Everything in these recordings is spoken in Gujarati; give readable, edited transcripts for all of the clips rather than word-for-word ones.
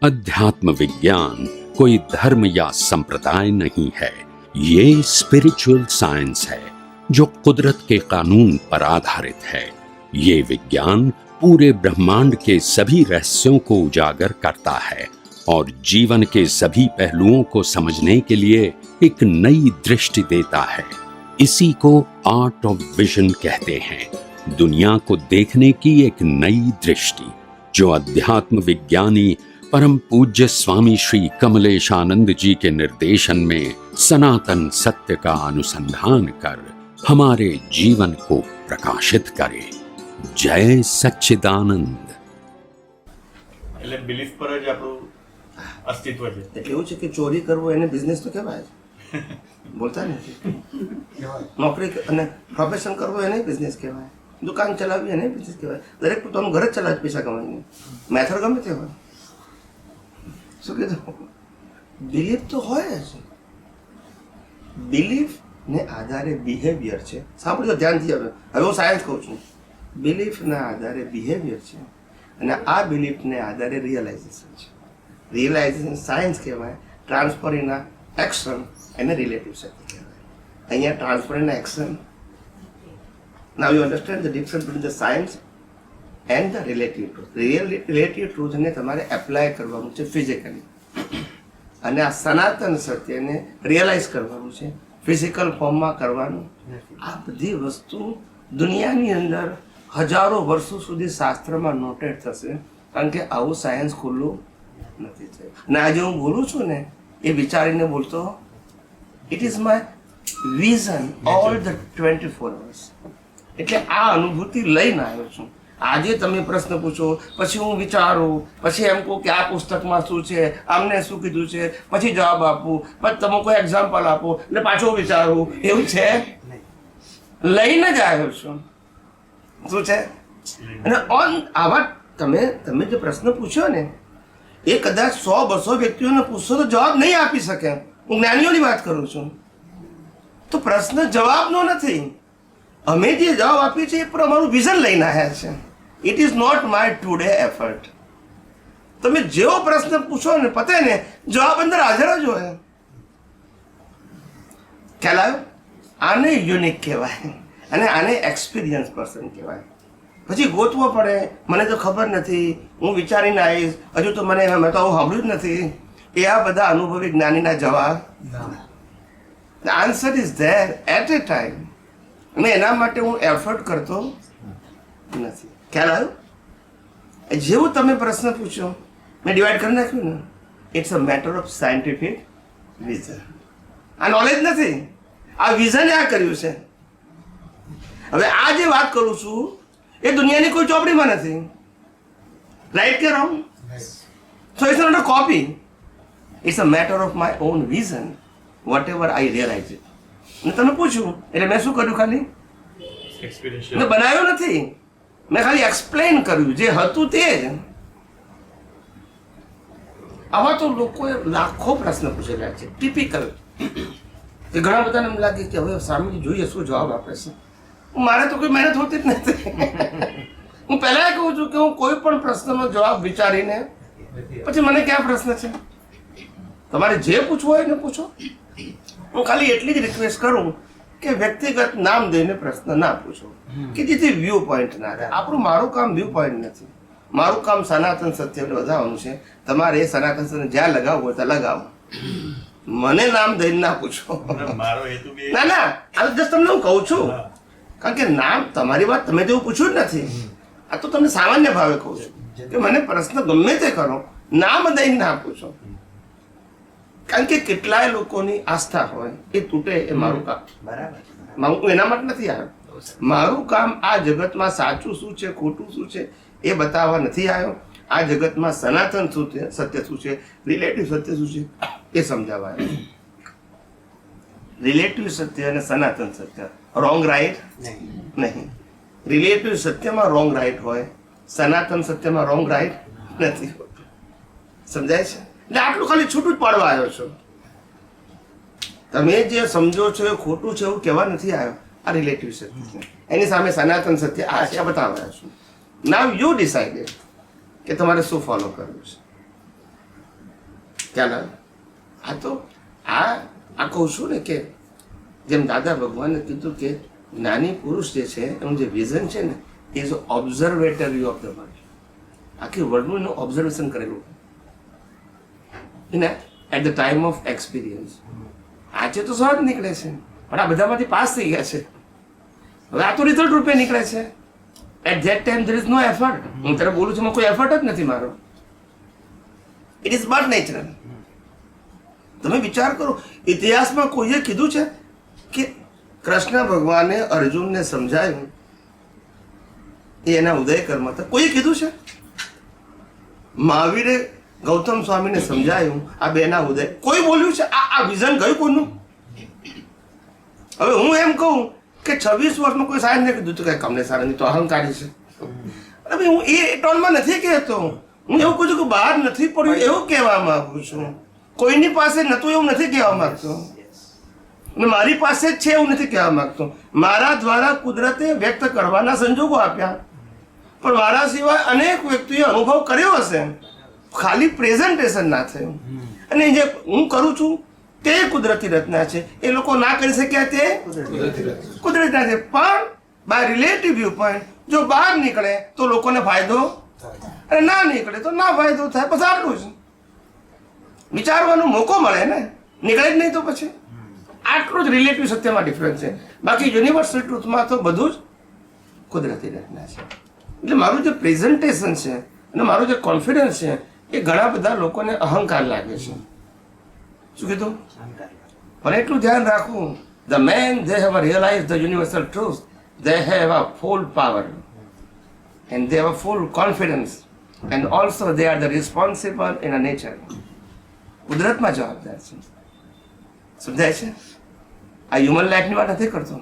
अध्यात्म विज्ञान कोई धर्म या संप्रदाय नहीं है, ये स्पिरिचुअल साइंस है जो कुदरत के कानून पर आधारित है। ये विज्ञान पूरे ब्रह्मांड के सभी रहस्यों को उजागर करता है और जीवन के सभी पहलुओं को समझने के लिए एक नई दृष्टि देता है। इसी को आर्ट ऑफ विजन कहते हैं, दुनिया को देखने की एक नई दृष्टि, जो अध्यात्म विज्ञानी परम पूज्य स्वामी श्री कमलेशानंद जी के निर्देशन में सनातन सत्य का अनुसंधान कर हमारे जीवन को प्रकाशित करे। जय सच्चिदानंद। એટલે બિલીફ પર જ આપણું અસ્તિત્વ છે। એટલે એવું છે કે ચોરી કરવો એને બિઝનેસ તો કહેવાય બોલતા નથી। નોકરી અને પ્રોફેશન કરવો એને બિઝનેસ કહેવાય, દુકાન ચલાવવી એને બિઝનેસ કહેવાય। દરેક પોતાનું ઘર જ ચલાવે પૈસા કમાઈને, મેથડ ગમે તે હોય। શું કીધું? બિલીફ તો હોય જ, બિલીફ ને આધારે બિહેવિયર છે। સાંભળજો ધ્યાનથી, હવે હું સાયન્સ કહું છું। બિલીફના આધારે બિહેવિયર છે અને આ બિલીફને આધારે રિયલાઇઝેશન છે। રિયલાઇઝેશન સાયન્સ કહેવાય, ટ્રાન્સફર ઇના એક્શન એને રિલેટિવ સત્ય કહેવાય। અહીંયા ટ્રાન્સફર ઇના action, now you understand the difference between the science and the relative truth. Relative ટ્રુથને તમારે એપ્લાય કરવાનું છે ફિઝિકલી, અને આ સનાતન સત્યને રિયલાઇઝ કરવાનું છે ફિઝિકલ ફોર્મમાં કરવાનું। આ બધી વસ્તુ દુનિયાની અંદર હજારો વર્ષો સુધી શાસ્ત્રમાં નોટેડ થશે, કારણ કે આવું સાયન્સ ખુલ્લું નથી થયું। અને આજે હું બોલું છું ને એ વિચારીને બોલતો, it is my vision all the 24 hours. એટલે આ અનુભૂતિ લઈને આવ્યો છું। આજે તમે પ્રશ્ન પૂછો, પછી હું વિચારું, પછી એમ કહું કે આ પુસ્તકમાં શું છે, આમને શું કીધું છે, પછી જવાબ આપું, પછી તમે કોઈ એક્ઝામ્પલ આપો એટલે પાછું વિચારું, એવું છે લઈને જ આવ્યો છું। શું છે? અને ઓન આવા તમે જે પ્રશ્ન પૂછ્યો ને એ કદાચ 100-200 વ્યક્તિઓને પૂછશો તો જવાબ નહીં આપી શકે। હું જ્ઞાનીઓની વાત કરું છું। તો પ્રશ્ન જવાબનો નથી, અમે જે જવાબ આપીએ છીએ એ પર અમારું વિઝન લઈને આવ્યા છે। It is not my today effort. તમે જેવો પ્રશ્ન પૂછો ને પતે ને જવાબ અંદર હાજર જ હોય। ખ્યાલ આવ્યો? આને યુનિક કહેવાય અને આને એક્સપિરિયન્સ પર્સન કહેવાય। પછી ગોતવો પડે, મને તો ખબર નથી, હું વિચારીને આવીશ, હજુ તો મેં તો આવું સાંભળ્યું જ નથી, એ આ બધા અનુભવી જ્ઞાનીના જવાબ। The answer is there at a time, અને એના માટે હું એફર્ટ કરતો નથી। ખ્યાલ આવ્યો? જેવું તમે પ્રશ્ન પૂછ્યો મેં ડિવાઈડ કરી નાખ્યું ને, it's a matter of scientific vision. આ નોલેજ નથી, આ વિઝને આ કર્યું છે। હવે આ જે વાત કરું છું એ દુનિયાની કોઈ ચોપડીમાં નથી, રાઈટ કે wrong? So it's not a copy, it's a matter of my own vision, whatever I realise it. અને તમે પૂછ્યું એટલે મેં શું કર્યું? ખાલી મેં બનાવ્યું નથી, મેં ખાલી એક્સપ્લેન કર્યું જે હતું તે જ। આવા તો લોકોએ લાખો પ્રશ્ન પૂછેલા છે ટિપિકલ, કે ઘણા બધાને એમ લાગે કે હવે સ્વામીજી જોઈએ શું જવાબ આપે છે। મારે તો કોઈ મહેનત હોતી જ નથી। હું પહેલા કહું છું કે હું કોઈ પણ પ્રશ્નનો જવાબ વિચારીને પછી મને ક્યાં પ્રશ્ન છે, તમારે જે પૂછવું હોય એને પૂછો। હું ખાલી એટલી જ રિક્વેસ્ટ કરું કે વ્યક્તિગત નામ દઈને પ્રશ્ન ના પૂછો, કે જેથી વ્યૂ પોઈન્ટ ના રહે। મારું કામ વ્યૂ પોઈન્ટ નથી, મારું કામ સનાતન સત્યને વધારવાનું છે। તમારે એ સનાતન સત્ય જ્યાં લગાવવું હોય ત્યાં લગાવો, મને નામ દઈને ના પૂછો। ના ના, આ જસ્ટ તમને હું કહું છું, કારણ કે નામ તમારી વાત તમે જેવું પૂછ્યું જ નથી, આ તો તમને સામાન્ય ભાવે કહું છું કે મને પ્રશ્ન ગમે તે કરો, નામ દઈને ના પૂછો। કારણ કે કેટલાય લોકોની આસ્થા હોય એ તૂટે, એ મારું કામ બરાબર, હું એના માટે નથી આવ્યો। મારું કામ આ જગતમાં સાચું શું છે, ખોટું શું છે એ બતાવવા નથી આવ્યો। આ જગતમાં સનાતન શું છે, સત્ય શું છે, રિલેટિવ સત્ય શું છે એ સમજાવવા આવ્યો। રિલેટિવ સત્ય અને સનાતન સત્ય રોંગ રાઈટ નહીં। રિલેટિવ સત્યમાં રોંગ રાઈટ હોય, સનાતન સત્યમાં રોંગ રાઈટ નથી હોતું। સમજાય છે? એટલે આટલું ખાલી છૂટું જ પાડવા આવ્યો છો। તમે જે સમજો છો એ ખોટું છે એવું કહેવા નથી આવ્યો। આ રિલેટિવ સત્ય છે, એની સામે સનાતન સત્ય આ છે, આ બતાવવા આવ્યો છું। નાવ યુ ડિસાઇડેડ કે તમારે શું ફોલો કરવું છે। ખ્યાલ આવે? આ તો આ કહું છું ને કે જેમ દાદા ભગવાને કીધું કે જ્ઞાની પુરુષ જે છે એનું જે વિઝન છે ને is observatory of the world. આખી વર્લ્ડનું એનું ઓબ્ઝર્વેશન કરેલું એને at the time of experience. આજે તો સહજ નીકળે છે પણ આ બધામાંથી પાસ થઈ ગયા છે. હવે આ તો રિઝલ્ટ રૂપે નીકળે છે. At that time there is no effort. હું ત્યારે બોલું છું કોઈ એફર્ટ જ નથી મારો. It is but natural. તમે વિચાર કરો, ઇતિહાસમાં કોઈએ કીધું છે કે કૃષ્ણ ભગવાને અર્જુનને સમજાયું એ એના ઉદય કર્મ હતા? કોઈએ કીધું છે? મહાવીરે ગૌતમ સ્વામીને સમજાયું આ બેના ઉદય? કોઈ બોલ્યું છે? આ વિઝન ગયું કોઈનું? હવે હું એમ કહું કે 26 વર્ષનું કોઈ સાહેબને કીધું હતું કે કમને સારાની તો અહંકારી છે. અરે હું એ ટોનમાં નથી કહેતો. હું એવું કહું છું કે બહાર નથી પડ્યું એવું કહેવા માંગુ છું. કોઈની પાસે નતું એવું નથી કહેવા માંગતો. મારી પાસે જ છે એવું નથી કહેવા માંગતો. મારા દ્વારા કુદરતે વ્યક્ત કરવાના સંજોગો આપ્યા પણ મારા સિવાય અનેક વ્યક્તિઓએ અનુભવ કર્યો હશે, ખાલી પ્રેઝન્ટેશન ના થયું. અને જે હું કરું છું તે કુદરતી રચના છે. એ લોકો ના કરી શક્યા તે કુદરતી રચના છે. પણ બાય રિલેટિવ વ્યૂ પોઈન્ટ જો બહાર નીકળે તો લોકોને ફાયદો અને ના નીકળે તો ના ફાયદો થાય. બસ આટલું જ વિચારવાનો મોકો મળે ને. નીકળે જ નહીં તો પછી આટલું જ રિલેટિવ સત્યમાં ડિફરન્સ છે. બાકી યુનિવર્સલ ટ્રુથમાં તો બધું જ કુદરતી રચના છે. એટલે મારું જે પ્રેઝન્ટેશન છે અને મારું જે કોન્ફિડન્સ છે એ ઘણા બધા લોકોને અહંકાર લાગે છે. શું કીધું? પણ એટલું ધ્યાન રાખવું, the man they have realized the universal truth, they have a full power and they have a full confidence and also they are the responsible in a nature. કુદરતમાં જવાબદાર છે. સમજાય છે? આ હ્યુમન લાઈફની વાત નથી કરતો,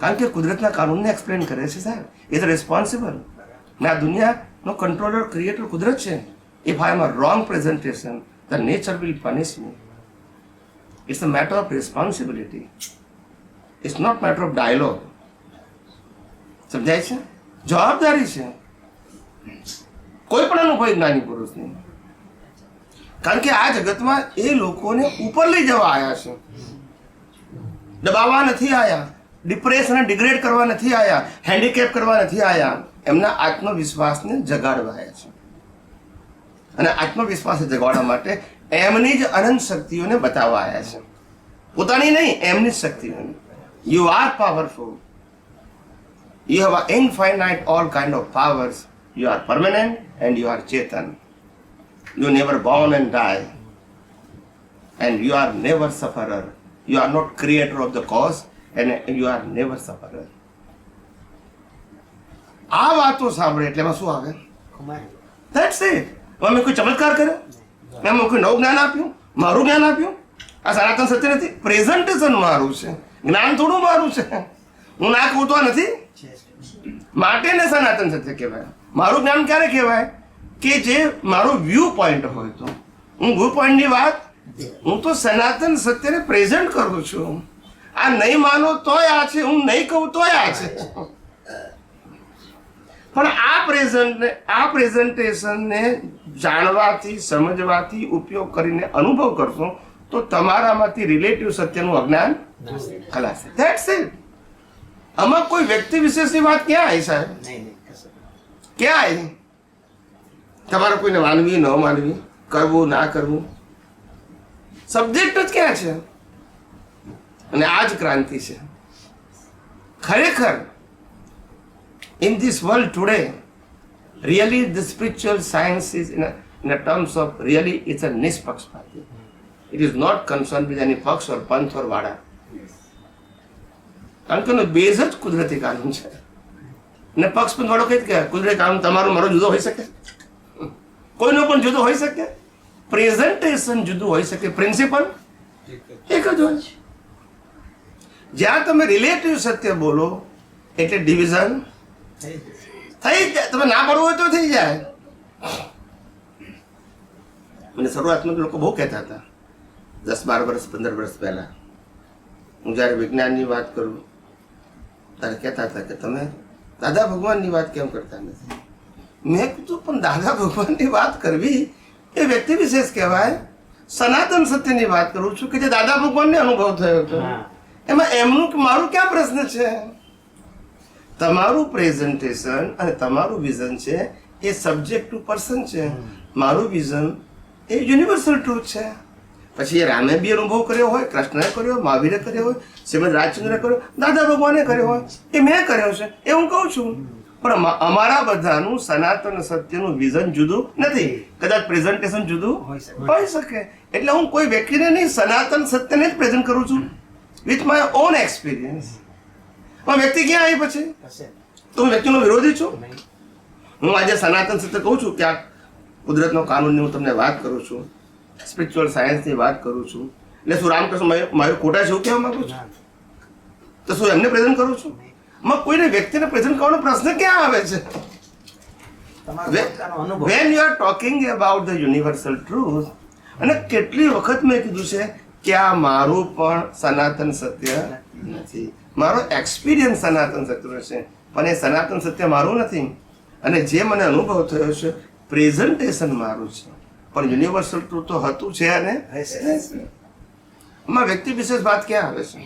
કારણ કે કુદરતના કાનૂનને એક્સપ્લેન કરે છે સાહેબ. એ તો રિસ્પોન્સિબલ. ને આ દુનિયાનો કંટ્રોલર ક્રિએટર કુદરત છે. If I am a wrong presentation the nature will punish me. It's a matter of responsibility. It's not matter of dialogue. સમજાય છે? જવાબદારી છે કોઈ પણ અનુભવી જ્ઞાની પુરુષની. કારણ કે આ જગતમાં એ લોકોને ઉપર લઈ જવા આવ્યા છે, દબાવવા નથી આવ્યા, ડિપ્રેશન અને ડિગ્રેડ કરવા નથી આવ્યા, હેન્ડીકેપ કરવા નથી આવ્યા. એમના આત્મવિશ્વાસને જગાડવા આવ્યા છે. અને આત્મવિશ્વાસને જગાડવા માટે એમની જ અનંત શક્તિઓને બતાવવા આવ્યા છે. પોતાની નહીં, એમની જ શક્તિઓને. You are powerful. You have infinite all kind of powers. You are permanent and you are Chetan. You never born and die, and you are never sufferer. You are not creator of the cause, and you are never sufferer. આ વાતો સાંભળે એટલે એમાં શું આવે? That's it. મેં કોઈ ચમત્કાર કર્યો? મેં કોઈ નવું જ્ઞાન આપ્યું? મારું જ્ઞાન આપ્યું? આ સનાતન સત્ય નથી. પ્રેઝન્ટેશન મારું છે, જ્ઞાન થોડું મારું છે. હું ના કહું તો નથી માટે ને સનાતન સત્ય કહેવાય. મારું જ્ઞાન ક્યારે કહેવાય? કે જે મારો વ્યૂ પોઈન્ટ હોય. તો હું વ્યૂ પોઈન્ટની વાત, હું તો સનાતન સત્યને પ્રેઝન્ટ કરું છું. આ નહીં માનો તોય આ છે, હું નહીં કહું તોય આ છે. પણ આ પ્રેઝન્ટેશનને જાણવાથી, સમજવાથી, ઉપયોગ કરીને અનુભવ કરશો તો તમારામાંથી રિલેટિવ સત્યનું અજ્ઞાન ખલાશે. That's it. આમાં કોઈ વ્યક્તિ વિશેષની વાત ક્યાં આવી સાહેબ? ક્યાં આવી? તમારે કોઈને માનવી ન માનવી, કરવું ના કરવું, સબ્જેક્ટ જ ક્યાં છે? અને આ જ ક્રાંતિ છે ખરેખર. In this world today really the spiritual science is in terms of really it's a નિષ્પક્ષપાતી. It is not concern with any પક્ષ ઓર પંથ ઓર વાડા. કારણ કે એનો બેઝ જ કુદરતી કાનૂન છે. અને પક્ષ પંથ વાળો કઈ જ કહેવાય? કુદરતી કાનૂન તમારો મારો જુદો હોઈ શકે, કોઈનો પણ જુદો હોઈ શકે, પ્રેઝન્ટેશન જુદું હોઈ શકે, પ્રિન્સિપલ એક જ હોય. જ્યાં તમે રિલેટિવ સત્ય બોલો એટલે ડિવિઝન થઈ જાય. તમે ના પડવું હોય તો થઈ જાય. મને શરૂઆતમાં લોકો બહુ કહેતા હતા 10-12 વર્ષ 15 વર્ષ પહેલા. હું જ્યારે વિજ્ઞાનની વાત કરું ત્યારે કહેતા હતા કે તમે દાદા ભગવાનની વાત કેમ કરતા નથી? મેં કીધું પણ દાદા ભગવાનની વાત કરવી એ વ્યક્તિ વિશેષ કહેવાય. સનાતન સત્યની વાત કરું છું કે જે દાદા ભગવાનને અનુભવ થયો હતો. એમાં એમનું કે મારું ક્યાં પ્રશ્ન છે? તમારું પ્રેઝન્ટેશન અને તમારું વિઝન છે એ સબ્જેક્ટ ટુ પર્સન છે. મારું વિઝન એ યુનિવર્સલ ટ્રુથ છે. પછી એ રામે બી અનુભવ કર્યો હોય, કૃષ્ણએ કર્યો, મહાવીરે કર્યો હોય, શ્રીમદ રાજચંદ્રે કર્યો, દાદા ભગવાને કર્યો હોય, એ મેં કર્યો છે એ હું કહું છું. પણ અમારા બધાનું સનાતન સત્યનું વિઝન જુદું નથી. કદાચ પ્રેઝન્ટેશન જુદું હોઈ શકે. એટલે હું કોઈ વ્યક્તિને નહીં, સનાતન સત્યને જ પ્રેઝન્ટ કરું છું વિથ માય ઓન એક્સપિરિયન્સ. પણ વ્યક્તિ ક્યાં આવી પછી? તો હું વ્યક્તિનો વિરોધી છું? હું આજે સનાતન સત્ય કહું છું કે આ કુદરતનો કાનૂનની હું તમને વાત કરું છું, સ્પિરિચ્યુઅલ સાયન્સની વાત કરું છું. એટલે શું રામકૃષ્ણ મારું ખોટા છે એવું કહેવા માંગુ છું? તો શું એમને પ્રેઝન્ટ કરું છું? કોઈને વ્યક્તિને પ્રેઝન્ટ કરવાનો પ્રશ્ન ક્યાં આવે છે? When you are talking about the universal truth, અને કેટલી વખત મેં કીધું છે કે આ મારું પણ સનાતન સત્ય નથી, મારો એક્સપિરિયન્સ સનાતન સત્ય છે, પણ એ સનાતન સત્ય મારું નથી. અને જે મને અનુભવ થયો છે પ્રેઝન્ટેશન મારું છે, પણ યુનિવર્સલ ટ્રુથ તો હતું છે અને એમાં વ્યક્તિ વિશેષ વાત ક્યાં આવે છે?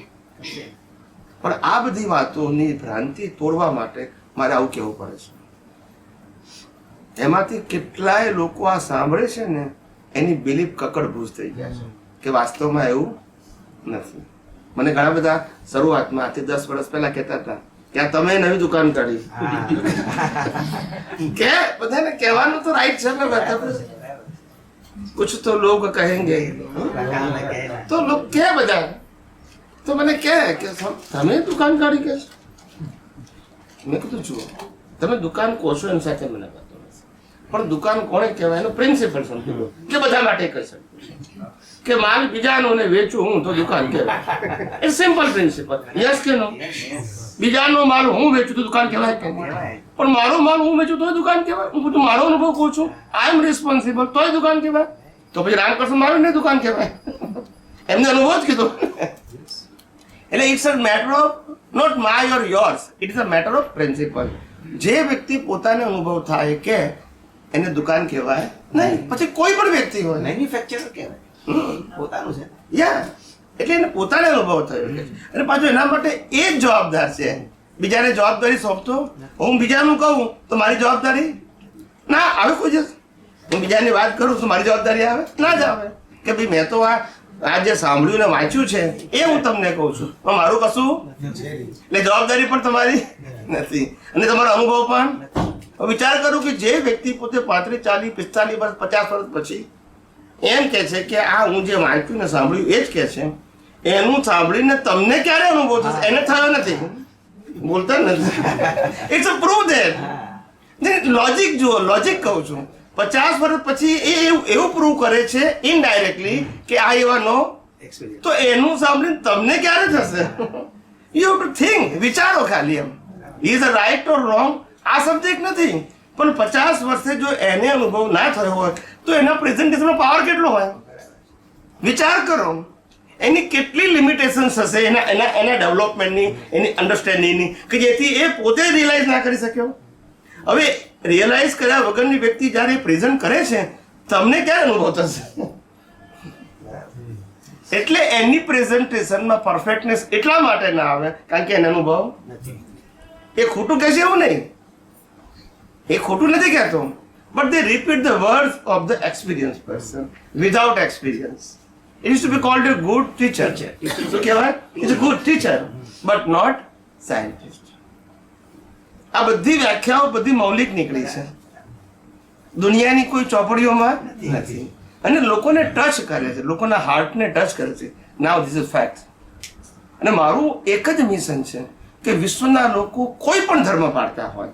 પણ આ બધી વાતોની ભ્રાંતિ તોડવા માટે મારે આવું કહેવું પડે છે. એમાંથી કેટલાય લોકો આ સાંભળે છે ને એની બિલીફ કકડભૂસ થઈ ગયા છે કે વાસ્તવમાં એવું નથી. મને ઘણા બધા શરૂઆતમાં આથી 10 વર્ષ પહેલા કહેતા હતા કે આ તમે નવી દુકાન કાઢી. કે બધાને કહેવાનું તો રાઈટ છે ને, કુછ તો લોગ કહેંગે, તો લોગ કે બધા તો મને કહે કે તમે દુકાન કાઢી કે. મેં કીધું જુઓ, તમે દુકાન કહો છો એની સાથે મને વાતો નથી, પણ દુકાન કોને કહેવાય એનો પ્રિન્સિપલ સમજી લો કે બધા માટે કહી શકું કે માલ બીજાનો ને વેચું હું તો દુકાન કહેવાય. એ સિમ્પલ પ્રિન્સિપલ. યસ કે નો? બીજાનો માલ હું વેચું તો દુકાન કહેવાય કે નહીં? પણ મારો માલ હું વેચું તોય દુકાન કહેવાય. હું બધું મારો અનુભવ કહું છું, આઈ એમ રિસ્પોન્સિબલ, તોય દુકાન કહેવાય. તો પછી રામકૃષ્ણ મારું ને દુકાન કહેવાય. એમને અનુભવ જ કીધો. એટલે it's a matter of not my or yours, it is a matter of principle. જે વ્યક્તિ પોતાને અનુભવ થાય કે એને દુકાન કહેવાય નહીં, પછી કોઈ પણ વ્યક્તિ હોય મેન્યુફેક્ચરર કહેવાય, પોતાનું છે. યા એટલે એને પોતાને અનુભવ થયો છે અને પાછું એના માટે એ જ જવાબદાર છે. બીજાને જવાબદારી સોંપતો હું બીજાનું કહું તો મારી જવાબદારી ના આવે. કોઈ દિવસ હું બીજાની વાત કરું તો મારી જવાબદારી આવે ના જ આવે કે ભાઈ મેં તો આ જે સાંભળ્યું ને વાંચ્યું છે એ હું તમને કહું છું, પણ મારું કશું એટલે જવાબદારી પણ તમારી નથી અને તમારો અનુભવ પણ. વિચાર કરું કે જે વ્યક્તિ પોતે 35, 40, 45 વર્ષ, 50 વર્ષ પછી એમ કે છે કે આ હું જે વાંચ્યું ને સાંભળ્યું એ જ કે છે, એનું સાંભળીને તમને ક્યારે અનુભવ થશે? એને થયો નથી, બોલતા નથી. It's a prove that. Logic જુઓ, લોજિક કહું છું. 50 વર્ષ પછી એ એવું પ્રૂવ કરે છે ઇનડાયરેક્ટલી કે આ એવાનો, તો એનું સાંભળીને તમને ક્યારે થશે? You have to think. વિચારો ખાલી એમ. Is a right or wrong આ સબ્જેક્ટ નથી, પણ 50 વર્ષે જો એને અનુભવ ના થયો હોય તો એના પ્રેઝન્ટેશનનો પાવર કેટલો હોય? વિચાર કરો. એની કેટલી લિમિટેશન્સ હશે એના ડેવલપમેન્ટની, એની અન્ડરસ્ટેન્ડિંગની, કે જેથી એ પોતે રિયલાઇઝ ના કરી શક્યો. હવે રિયલાઇઝ કર્યા વગરની વ્યક્તિ જ્યારે પ્રેઝન્ટ કરે છે તમને ક્યારે અનુભવ થશે? એટલે એની પ્રેઝન્ટેશનમાં પરફેક્ટનેસ એટલા માટે ના આવે કારણ કે એને અનુભવ નથી. એ ખોટું કહે છે એવું નહીં, એ ખોટું નથી કહેતો, but they repeat the words of the experienced person without experience. It used to be called a good teacher. So કહેવાય it's a good teacher but not scientist. આ બધી વ્યાખ્યાઓ બધી મૌલિક નીકળી છે, દુનિયાની કોઈ ચોપડીઓમાં નથી અને લોકોને ટચ કરે છે, લોકોના હાર્ટને ટચ કરે છે. નાઉ ધીસ ઇઝ ફેક્ટ. અને મારું એક જ મિશન છે કે વિશ્વના લોકો કોઈ પણ ધર્મ પાળતા હોય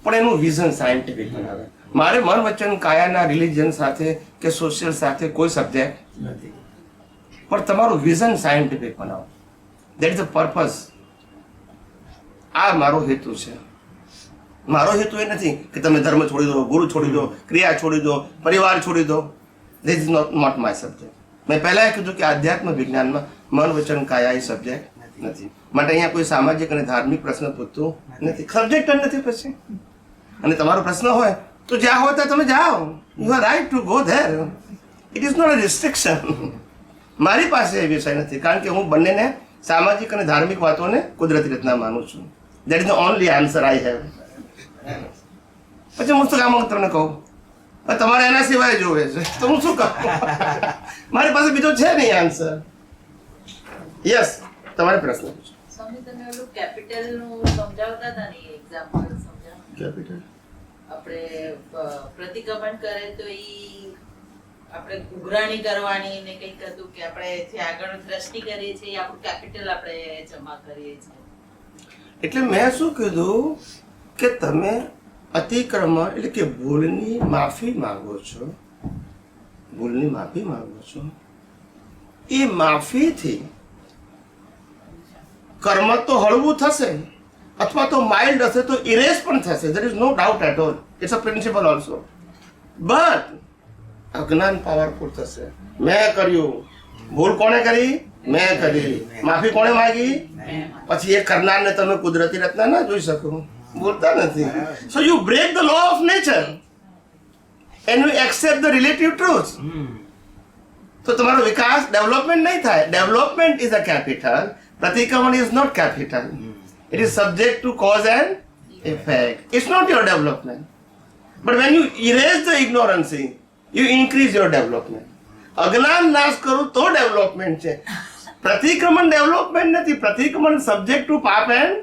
પણ એનું વિઝન સાયન્ટિફિક બનાવે. મારે મન વચન કાયાના રિલિજન સાથે કે સોશિયલ સાથે કોઈ સબ્જેક્ટ નથી, પણ તમારું વિઝન સાયન્ટિફિક બનાવો. That is the purpose. આ મારો હેતુ છે. મારો હેતુ એ નથી કે તમે ધર્મ છોડી દો, ગુરુ છોડી દો, ક્રિયા છોડી દો, પરિવાર છોડી દો. This is not my subject. મેં પહેલાં કીધું કે આધ્યાત્મ વિજ્ઞાનમાં મન વચન કાયા એ સબ્જેક્ટ નથી. માટે અહીંયા કોઈ સામાજિક અને ધાર્મિક પ્રશ્ન પૂછતું નથી, સબ્જેક્ટ જ નથી પછી. અને તમારો પ્રશ્ન હોય તો જ્યાં હોય ત્યાં તમે જાઓ, you are right to go there. It is not a restriction. મારી પાસે એ વિષય નથી, કારણ કે હું બંનેને સામાજિક અને ધાર્મિક વાતોને કુદરતી રીતના માનું છું. That is the only answer I have. પછી હું શું કામ તમને કહું, તમારે એના સિવાય જોવે છે તો હું શું કહું? મારી પાસે બીજો છે નહીં આન્સર. યસ, તમારે પ્રશ્ન પૂછો. સ્વામી, તમે ઓલું કેપિટલનું સમજાવતા હતા ને, એક્ઝામ્પલ સમજાવો. કેપિટલ આપણે પ્રતિક્રમણ કરે તો ઈ આપણે ઉઘરાણી કરવાની ને કંઈક હતું કે આપણે જે આગળ દ્રષ્ટિ કરીએ છીએ એ આપણું કેપિટલ આપણે જમા કરીએ છીએ. એટલે મેં શું કીધું કે તમે અતિક્રમણ એટલે કે ભૂલની માફી માંગો છો, ભૂલની માફી માંગો છો. એ માફીથી કર્મ તો હળવું થશે અથવા તો માઇલ્ડ હશે, તો ઇરેઝ પણ થશે. There is no doubt at all. It's a principle also. But અજ્ઞાન પાવરફુલ થશે. મેં કર્યું, ભૂલ કોણે કરી? મેં કરી. માફી કોણે માંગી? પછી એ કરનારને તમે કુદરતી રચના ના જોઈ શકો, બોલતા નથી. So you break the law of nature and you accept the relative truth. તો તમારો વિકાસ, ડેવલપમેન્ટ નહીં થાય. Development is a capital. પ્રતિક્રમણ is not capital. It is subject to cause and effect. It's not your development. But when you erase the ignorance, you increase your development. અજ્ઞાન નાશ કરું તો ડેવલપમેન્ટ છે. પ્રતિક્રમણ ડેવલપમેન્ટ નથી. પ્રતિક્રમણ સબ્જેક્ટ ટુ પાપ એન્ડ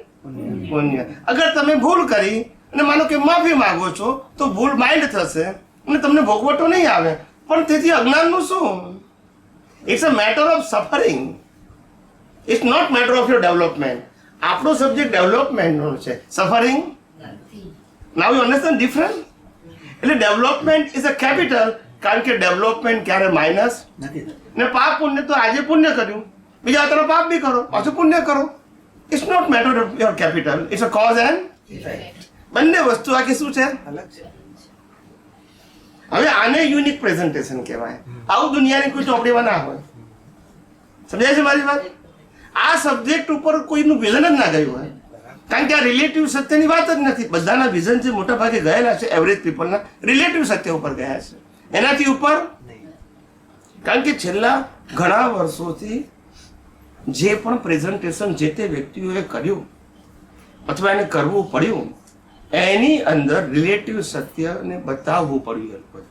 પુણ્ય. અગર તમે ભૂલ કરી અને માનો કે માફી માંગો છો તો ભૂલ માઇન્ડ થશે અને તમને ભોગવટો નહીં આવે. પણ તેથી અજ્ઞાનનું શું? It's a matter of suffering. It's not matter of your development. આપણો સબ્જેક્ટ ડેવલપમેન્ટનો છે, suffering. Now you understand different. એટલે ડેવલપમેન્ટ ઇઝ અ કેપિટલ, કારણ કે ડેવલપમેન્ટ ક્યારે માઇનસ ને પાપ પુણ્ય તો આજે પુણ્ય કર્યું, બીજા તરફ પાપ બી કરો, પાછું પુણ્ય કરો. It's not matter of your capital. It's a cause and બંને વસ્તુ આખી શું છે? હવે આને યુનિક પ્રેઝન્ટેશન કહેવાય. આવું દુનિયાની કોઈ ચોપડીમાં ના હોય. સમજાય છે મારી વાત? આ સબ્જેક્ટ ઉપર કોઈનું વિઝન જ ના ગયું હોય, કારણ કે આ રિલેટિવ સત્યની વાત જ નથી. બધાના વિઝન જે મોટા ભાગે ગયેલા છે, એવરેજ પીપલના રિલેટિવ સત્ય ઉપર ગયા છે, એનાથી ઉપર. કારણ કે છેલ્લા ઘણા વર્ષોથી જે પણ પ્રેઝન્ટેશન જે તે વ્યક્તિઓએ કર્યું અથવા એને કરવું પડ્યું, એની અંદર રિલેટિવ સત્યને બતાવવું પડ્યું એ લોકોએ.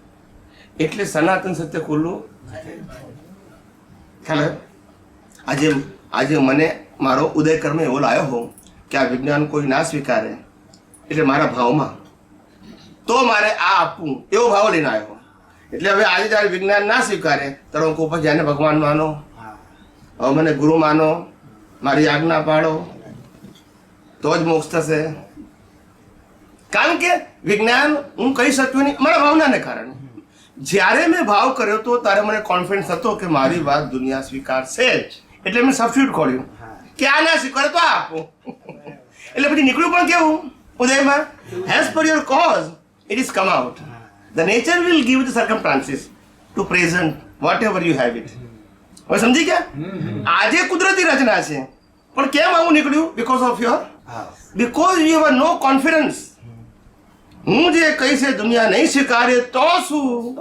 એટલે સનાતન સત્ય ખુલ્લું ખ્યાલ. આજે મને મારો ઉદયકર્મ એવો લાવ્યો હોઉં કે આ વિજ્ઞાન કોઈ ના સ્વીકારે, એટલે મારા ભાવમાં તો મારે આ આપવું એવો ભાવ લઈને આવ્યો. એટલે હવે આજે જ્યારે વિજ્ઞાન ના સ્વીકારે ત્યારે હું કહું પછી એને ભગવાન માનો, હવે મને ગુરુ માનો, મારી આજ્ઞા પાડો, તો જ મોક્ષ થશે. કારણ કે વિજ્ઞાન હું કહી શક્યો નહીં મારા ભાવનાને કારણે. જ્યારે મેં ભાવ કર્યો તો ત્યારે મને કોન્ફિડન્સ હતો કે મારી વાત દુનિયા સ્વીકારશે જ, એટલે મેં સબસ્ટિટ્યુટ ખોલ્યું કે આ ના સ્વીકારે તો આ આપો. એટલે પછી નીકળ્યું પણ કેવું ઉદયમાં, as per your cause it is come out. The nature will give the circumstances to present whatever you have it. હવે સમજી ગયા? આજે કુદરતી રચના છે, પણ કેમ આવું નીકળ્યું? Because of your, because you have no confidence. હું જે કહીશ એ દુનિયા નહીં સ્વીકારે તો શું?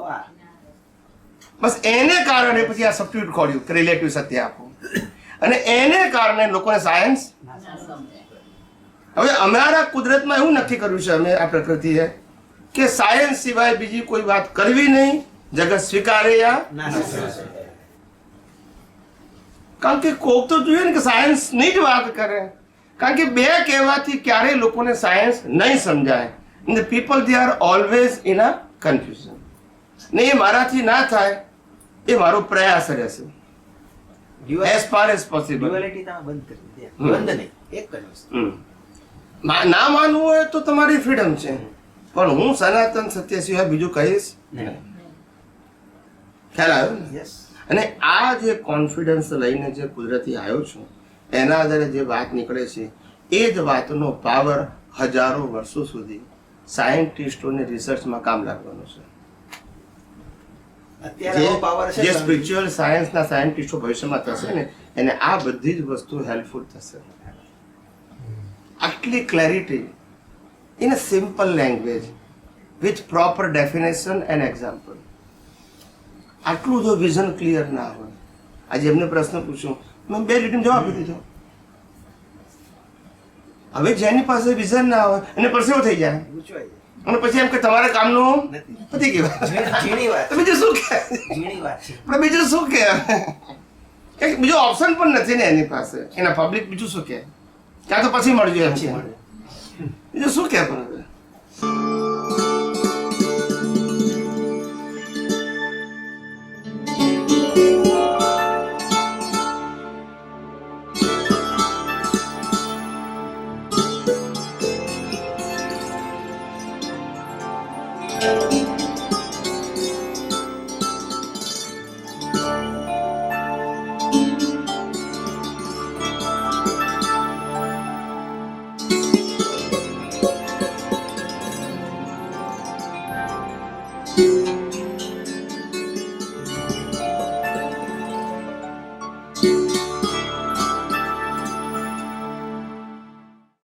બસ એને કારણે પછી આ સબસ્ટિટ્યુટ ખોલ્યું કે રિલેટિવ સત્ય આપો, અને એને કારણે લોકોને સાયન્સ. હવે અમારા કુદરતમાં એવું નક્કી કર્યું છે અમે આ પ્રકૃતિએ કે સાયન્સ સિવાય બીજી કોઈ વાત કરવી નહીં, જગત સ્વીકારે યા ના. કારણ કે કોક તો જોઈએ ને કે સાયન્સની જ વાત કરે, કારણ કે બે કહેવાથી ક્યારેય લોકોને સાયન્સ નહીં સમજાય. The people, they are always in a confusion. ને એ મારાથી ના થાય એ મારો પ્રયાસ રહેશે as far as possible. Duality તમે બંધ કરી દે. બંધ નહીં, એક જ વસ્તુ. ના માનવું હોય તો તમારી ફ્રીડમ છે, પણ હું સનાતન સત્ય સિવાય બીજું કહીશ નહીં. ખ્યાલ આવ્યો ને? યસ. અને આ જે કોન્ફિડન્સ લઈને જે કુદરતી આવ્યો છું એના આધારે જે વાત નીકળે છે એ જ વાતનો પાવર હજારો વર્ષો સુધી સાયન્ટિસ્ટોને રિસર્ચમાં કામ લાગવાનું છે. અત્યારે એવો power છે જે સ્વામી. સ્પિરિચ્યુઅલ સાયન્સના સાયન્ટિસ્ટો ભવિષ્યમાં થશે ને એને આ બધી જ વસ્તુ હેલ્પફુલ થશે. આટલી clarity in a simple language with proper definition and example. આટલું જો વિઝન ક્લિયર ના હોય, આજે એમને પ્રશ્ન પૂછ્યો, મેં 2 લીટીમાં જવાબ આપી દીધો. હવે જેની પાસે વિઝન ના હોય એને પરસેવો થઈ જાય ગૂંચવાઈ અને પછી એમ કે તમારા કામનું નથી. પતી ગયું. ઝીણી વાત તો બીજું શું કે ઝીણી વાત છે. પણ બીજું શું કે કંઈક બીજો ઓપ્શન પણ નથી ને એની પાસે, એના પબ્લિક બીજું શું કે ક્યાં તો પછી મળજો એમ પછી છે, મળે. બીજું શું કે પણ હવે.